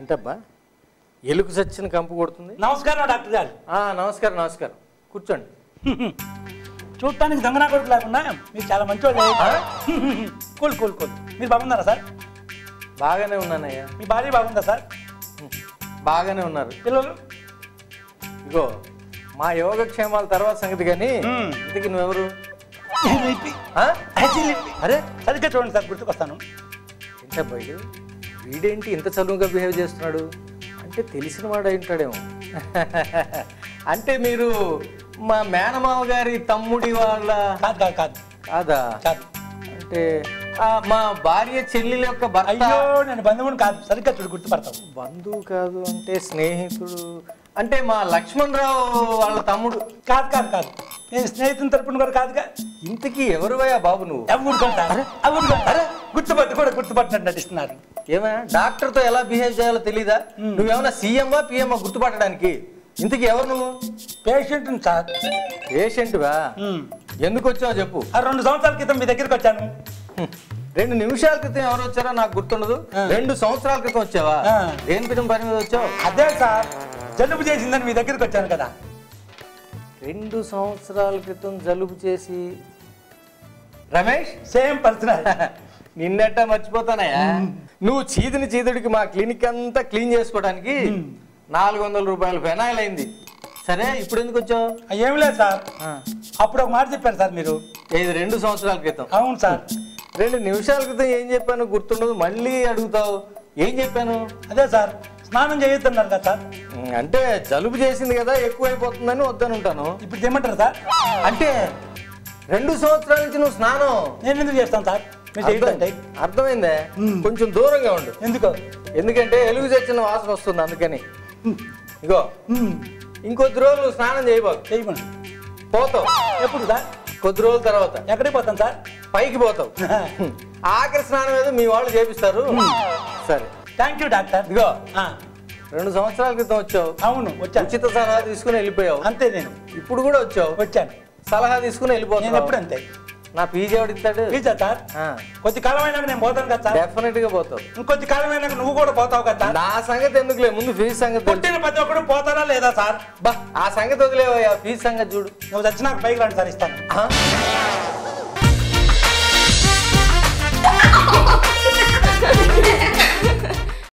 ఏంటబ్బా ఎలుగు చచ్చిన కంపు కొడుతుంది? నమస్కారం డాక్టర్ గారు. నమస్కారం నమస్కారం, కూర్చోండి. చూడటానికి దొంగనా కొడుకు లేకుండా మీరు చాలా మంచివాళ్ళు. Cool cool cool. మీరు బాగున్నారా సార్? బాగానే ఉన్నానయ్యా. మీ భార్య బాగుందా సార్? బాగానే ఉన్నారు. పిల్లలు? ఇగో మా యోగక్షేమాల తర్వాత సంగతి, కానీ ఇంతకి నువ్వెవరు? అరే సరిగ్గా చూడండి సార్, గుర్తుకొస్తాను. ఏంటబ్బా వీడేంటి ఇంత చదువుగా బిహేవ్ చేస్తున్నాడు? అంటే తెలిసిన వాడు అయి ఉంటాడేమో. అంటే మీరు మా మేనమామ గారి తమ్ముడి వాళ్ళ? కాదు కాదు కాదు. కాదా? కాదు. అంటే మా భార్య చెల్లెల యొక్క భర్త? అయ్యో నేను బంధువుని కాదు, సరిగ్గా చూడు గుర్తుపడతావు. బంధువు కాదు అంటే స్నేహితుడు? అంటే మా లక్ష్మణరావు వాళ్ళ తమ్ముడు? కాదు కాదు కాదు, నేను స్నేహితుని తరపున కూడా కాదుగా. ఇంతకీ ఎవరువయ్యా బాబు నువ్వు? గుర్తుపట్టు కూడా గుర్తుపట్టినట్టు నటిస్తున్నారు. ఏమైనా డాక్టర్తో ఎలా బిహేవ్ చేయాలో తెలీదా? నువ్వేమన్నా సీఎంవా పిఎంవా గుర్తుపట్టడానికి? ఇంతకీ ఎవరు నువ్వు? Patient sir. పేషెంట్వా? ఎందుకు వచ్చావో చెప్పు. 2 సంవత్సరాల క్రితం మీ దగ్గరికి వచ్చాను. 2 నిమిషాల క్రితం ఎవరు వచ్చారో నాకు గుర్తుండదు. 2 సంవత్సరాల క్రితం వచ్చావా? దేని క్రితం పని మీద వచ్చావు? అదే సార్, జలుబు చేసిందని మీ దగ్గరికి వచ్చాను కదా. 2 సంవత్సరాల క్రితం జలుబు చేసి? Ramesh same personal. నిన్నట్ట మర్చిపోతానయ్యా. నువ్వు చీదుడికి మా క్లినిక్ అంతా క్లీన్ చేసుకోవడానికి 400 రూపాయల ఫెనాయిల్ అయింది. సరే ఇప్పుడు ఎందుకు వచ్చావు? ఏమి లేదు సార్, అప్పుడు ఒక మాట చెప్పారు సార్ మీరు. ఇది 2 సంవత్సరాల క్రితం. అవును సార్. 2 నిమిషాల క్రితం ఏం చెప్పాను గుర్తుండదు, మళ్ళీ అడుగుతావు. ఏం చెప్పాను? అదే సార్, స్నానం చేయొద్దన్నారు కదా సార్. అంటే జలుబు చేసింది కదా, ఎక్కువైపోతుందని వద్దని ఉంటాను. ఇప్పుడు చేయమంటారు సార్? అంటే 2 సంవత్సరాల నుంచి నువ్వు స్నానం? నేను ఎందుకు చేస్తాను సార్? అర్థమైందే, కొంచెం దూరంగా ఉండు. ఎందుకో? ఎందుకంటే ఎలుగు చచ్చిన వాసన వస్తుంది, అందుకని. ఇగో ఇంకొద్ది రోజులు స్నానం చేయమని పోతావు. ఎప్పుడు సార్? కొద్ది రోజుల తర్వాత. ఎక్కడికి పోతాను సార్? పైకి పోతావు. ఆఖరి స్నానం ఏదో మీ వాళ్ళు చేపిస్తారు. సరే, థ్యాంక్ యూ డాక్టర్. ఇగో 2 సంవత్సరాల క్రితం వచ్చావు. అవును వచ్చాను. ఉచిత సలహా తీసుకుని వెళ్ళిపోయావు. అంతే. నేను ఇప్పుడు కూడా వచ్చాను, సలహా తీసుకుని వెళ్ళిపోతాను. ఎప్పుడు అంతే. నా పీజీ ఎవడిస్తాడు? Pizza sir? కొద్ది కాలం అయినాక నేను పోతాను కదా సార్. డెఫినెట్ గా పోతావు. ఇంకొద్ది కాలం అయినాక నువ్వు కూడా పోతావు కదా. నా సంగతి ఎందుకులే, ముందు ఫీజు సంగతి. పుట్టిన ప్రతి ఒక్కడు పోతారా లేదా సార్? ఆ సంగతి వదిలేవయ్యా, ఫీజు సంగతి చూడు. నువ్వు చచ్చినాక పైకి రండి సార్, ఇస్తాను.